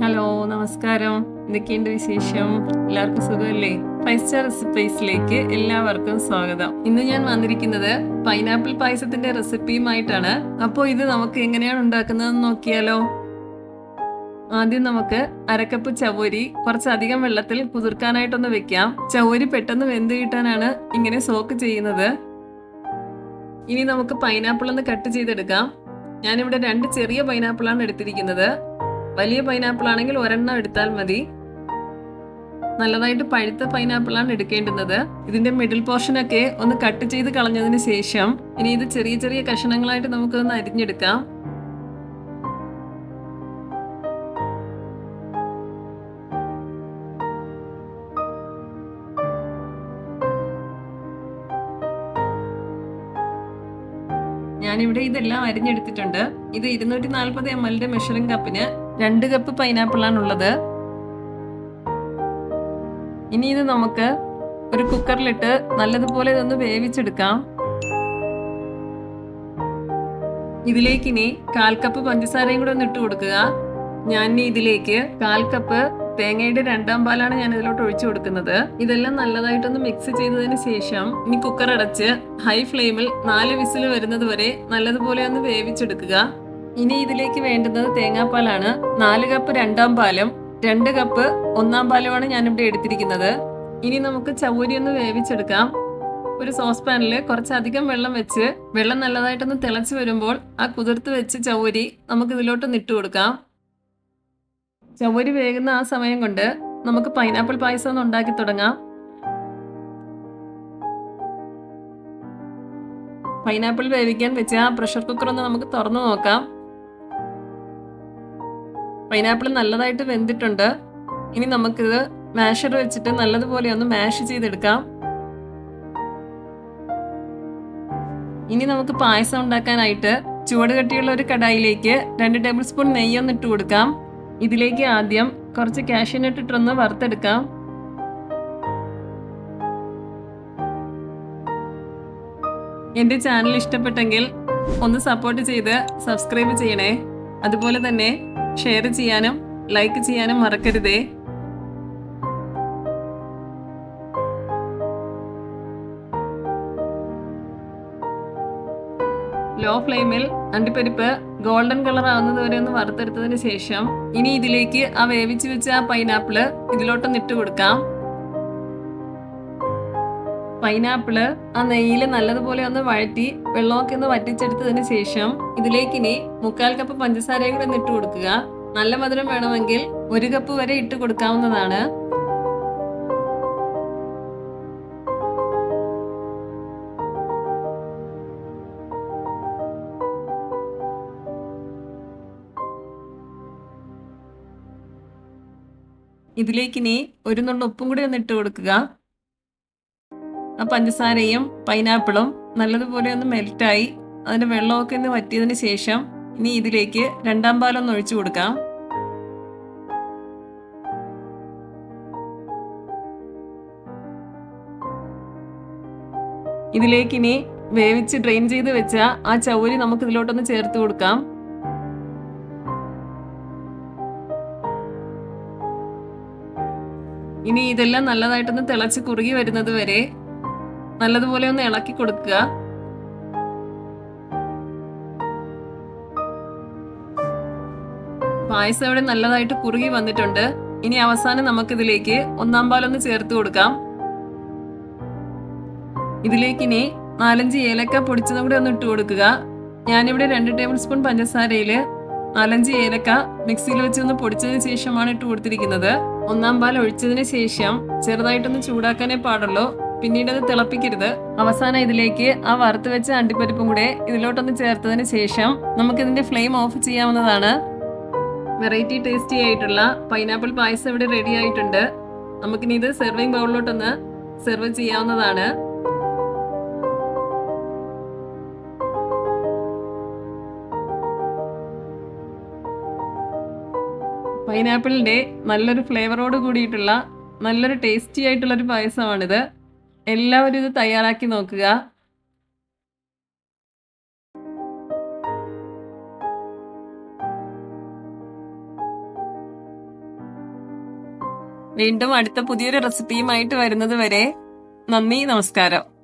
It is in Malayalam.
ഹലോ, നമസ്കാരം. എന്തൊക്കെയുണ്ട് വിശേഷം? എല്ലാവർക്കും സുഖമല്ലേ? 5 സ്റ്റാർ റെസിപ്പീസിലേക്ക് എല്ലാവർക്കും സ്വാഗതം. ഇന്ന് ഞാൻ വന്നിരിക്കുന്നത് പൈനാപ്പിൾ പായസത്തിന്റെ റെസിപ്പിയുമായിട്ടാണ്. അപ്പോൾ ഇത് നമുക്ക് എങ്ങനെയാണ് ഉണ്ടാക്കുന്നതെന്ന് നോക്കിയാലോ? ആദ്യം നമുക്ക് അരക്കപ്പ് ചവ്വരി കുറച്ചധികം വെള്ളത്തിൽ കുതിർക്കാനായിട്ടൊന്ന് വെക്കാം. ചവ്വരി പെട്ടെന്ന് വെന്ത് കിട്ടാനാണ് ഇങ്ങനെ സോക്ക് ചെയ്യുന്നത്. ഇനി നമുക്ക് പൈനാപ്പിൾ ഒന്ന് കട്ട് ചെയ്തെടുക്കാം. ഞാനിവിടെ 2 ചെറിയ പൈനാപ്പിളാണ് എടുത്തിരിക്കുന്നത്. വലിയ പൈനാപ്പിൾ ആണെങ്കിൽ ഒരെണ്ണം എടുത്താൽ മതി. നല്ലതായിട്ട് പഴുത്ത പൈനാപ്പിളാണ് എടുക്കേണ്ടുന്നത്. ഇതിന്റെ മിഡിൽ പോർഷനൊക്കെ ഒന്ന് കട്ട് ചെയ്ത് കളഞ്ഞതിന് ശേഷം ഇനി ഇത് ചെറിയ ചെറിയ കഷണങ്ങളായിട്ട് നമുക്കൊന്ന് അരിഞ്ഞെടുക്കാം. ഞാനിവിടെ ഇതെല്ലാം അരിഞ്ഞെടുത്തിട്ടുണ്ട്. ഇത് 240 ml മെഷറിംഗ് കപ്പിന് 2 കപ്പ് പൈനാപ്പിൾ ആണുള്ളത്. ഇനി ഇത് നമുക്ക് ഒരു കുക്കറിലിട്ട് നല്ലതുപോലെ ഇതൊന്ന് വേവിച്ചെടുക്കാം. ഇതിലേക്ക് ഇനി 1/4 കപ്പ് പഞ്ചസാരയും കൂടെ ഒന്ന് ഇട്ട് കൊടുക്കുക. ഞാൻ ഇതിലേക്ക് 1/4 കപ്പ് തേങ്ങയുടെ 2ാം പാലാണ് ഞാൻ ഇതിലോട്ട് ഒഴിച്ചു കൊടുക്കുന്നത്. ഇതെല്ലാം നല്ലതായിട്ടൊന്ന് മിക്സ് ചെയ്തതിന് ശേഷം ഇനി കുക്കർ അടച്ച് ഹൈ ഫ്ലെയിമിൽ 4 വിസിൽ വരുന്നത് വരെ നല്ലതുപോലെ ഒന്ന് വേവിച്ചെടുക്കുക. ഇനി ഇതിലേക്ക് വേണ്ടുന്നത് തേങ്ങാപ്പാലാണ്. 4 കപ്പ് 2ാം പാലും 2 കപ്പ് 1ാം പാലുമാണ് ഞാനിവിടെ എടുത്തിരിക്കുന്നത്. ഇനി നമുക്ക് ചവ്വരി ഒന്ന് വേവിച്ചെടുക്കാം. ഒരു സോസ് പാനിൽ കുറച്ചധികം വെള്ളം വെച്ച് വെള്ളം നല്ലതായിട്ടൊന്ന് തിളച്ച് വരുമ്പോൾ ആ കുതിർത്ത് വെച്ച് ചവ്വരി നമുക്ക് ഇതിലോട്ടൊന്ന് ഇട്ട് കൊടുക്കാം. ചവ്വരി വേകുന്ന ആ സമയം കൊണ്ട് നമുക്ക് പൈനാപ്പിൾ പായസം ഒന്ന് ഉണ്ടാക്കി തുടങ്ങാം. പൈനാപ്പിൾ വേവിക്കാൻ വെച്ച ആ പ്രഷർ കുക്കർ ഒന്ന് നമുക്ക് തുറന്നു നോക്കാം. പൈനാപ്പിൾ നല്ലതായിട്ട് വെന്തിട്ടുണ്ട്. ഇനി നമുക്കിത് മാഷർ വെച്ചിട്ട് നല്ലതുപോലെ ഒന്ന് മാഷ് ചെയ്തെടുക്കാം. ഇനി നമുക്ക് പായസം ഉണ്ടാക്കാനായിട്ട് ചുവട് കട്ടിയുള്ള ഒരു കടായിലേക്ക് 2 ടേബിൾ സ്പൂൺ നെയ്യൊന്ന് ഇട്ട് കൊടുക്കാം. ഇതിലേക്ക് ആദ്യം കുറച്ച് കാഷ്യൂ ഇട്ടിട്ടൊന്ന് വറുത്തെടുക്കാം. എൻ്റെ ചാനൽ ഇഷ്ടപ്പെട്ടെങ്കിൽ ഒന്ന് സപ്പോർട്ട് ചെയ്ത് സബ്സ്ക്രൈബ് ചെയ്യണേ. അതുപോലെ തന്നെ ഷെയർ ചെയ്യാനും ലൈക്ക് ചെയ്യാനും മറക്കരുതേ. ലോ ഫ്ലെയിമിൽ അണ്ടിപ്പരിപ്പ് ഗോൾഡൻ കളർ ആവുന്നത് വരെ ഒന്ന് വറുത്തെടുത്തതിന് ശേഷം ഇനി ഇതിലേക്ക് ആ വേവിച്ച് വെച്ച ആ പൈനാപ്പിള് ഇതിലോട്ടൊന്ന് ഇട്ട് കൊടുക്കാം. പൈനാപ്പിള് ആ നെയ്യിൽ നല്ലതുപോലെ ഒന്ന് വഴറ്റി വെള്ളമൊക്കെ ഒന്ന് വറ്റിച്ചെടുത്തതിന് ശേഷം ഇതിലേക്ക് ഇനി 1/4 കപ്പ് പഞ്ചസാരയും കൂടെ ഇട്ട് കൊടുക്കുക. നല്ല മധുരം വേണമെങ്കിൽ 1 കപ്പ് വരെ ഇട്ട് കൊടുക്കാവുന്നതാണ്. ഇതിലേക്ക് ഇനി 1 നുള്ള് ഉപ്പും കൂടി ഒന്ന് ഇട്ട് കൊടുക്കുക. ആ പഞ്ചസാരയും പൈനാപ്പിളും നല്ലതുപോലെ ഒന്ന് മെൽറ്റായി അതിന്റെ വെള്ളമൊക്കെ ഒന്ന് വറ്റിയതിന് ശേഷം ഇനി ഇതിലേക്ക് 2ാം പാലൊന്ന് ഒഴിച്ചു കൊടുക്കാം. ഇതിലേക്ക് ഇനി വേവിച്ച് ഡ്രെയിൻ ചെയ്ത് വെച്ച ആ ചവ്വരി നമുക്ക് ഇതിലോട്ടൊന്ന് ചേർത്ത് കൊടുക്കാം. ഇനി ഇതെല്ലാം നല്ലതായിട്ടൊന്ന് തിളച്ച് കുറുകി വരുന്നത് വരെ നല്ലതുപോലെ ഒന്ന് ഇളക്കി കൊടുക്കുക. പായസം ഇവിടെ നല്ലതായിട്ട് കുറുകി വന്നിട്ടുണ്ട്. ഇനി അവസാനം നമുക്കിതിലേക്ക് 1ാം പാലൊന്ന് ചേർത്ത് കൊടുക്കാം. ഇതിലേക്ക് ഇനി 4-5 ഏലക്ക പൊടിച്ചതും കൂടി ഒന്ന് ഇട്ട് കൊടുക്കുക. ഞാനിവിടെ 2 ടേബിൾ സ്പൂൺ പഞ്ചസാരയിൽ 4-5 ഏലക്ക മിക്സിയിൽ വെച്ച് ഒന്ന് പൊടിച്ചതിന് ശേഷമാണ് ഇട്ട് കൊടുത്തിരിക്കുന്നത്. 1ാം പാൽ ഒഴിച്ചതിന് ശേഷം ചെറുതായിട്ടൊന്ന് ചൂടാക്കാനേ പാടുള്ളൂ. പിന്നീട് അത് തിളപ്പിക്കരുത്. അവസാനം ഇതിലേക്ക് ആ വറുത്ത് വെച്ച അണ്ടിപ്പരിപ്പും കൂടെ ഇതിലോട്ടൊന്ന് ചേർത്തതിന് ശേഷം നമുക്കിതിന്റെ ഫ്ലെയിം ഓഫ് ചെയ്യാവുന്നതാണ്. വെറൈറ്റി ടേസ്റ്റി ആയിട്ടുള്ള പൈനാപ്പിൾ പായസം ഇവിടെ റെഡി ആയിട്ടുണ്ട്. നമുക്കിനി ഇത് സെർവിങ് ബൗളിലോട്ടൊന്ന് സെർവ് ചെയ്യാവുന്നതാണ്. പൈനാപ്പിളിന്റെ നല്ലൊരു ഫ്ലേവറോട് കൂടിയിട്ടുള്ള നല്ലൊരു ടേസ്റ്റി ആയിട്ടുള്ളൊരു പായസമാണിത്. എല്ലാവരും ഇത് തയ്യാറാക്കി നോക്കുക. വീണ്ടും അടുത്ത പുതിയൊരു റെസിപ്പിയുമായിട്ട് വരുന്നത് വരെ നന്ദി, നമസ്കാരം.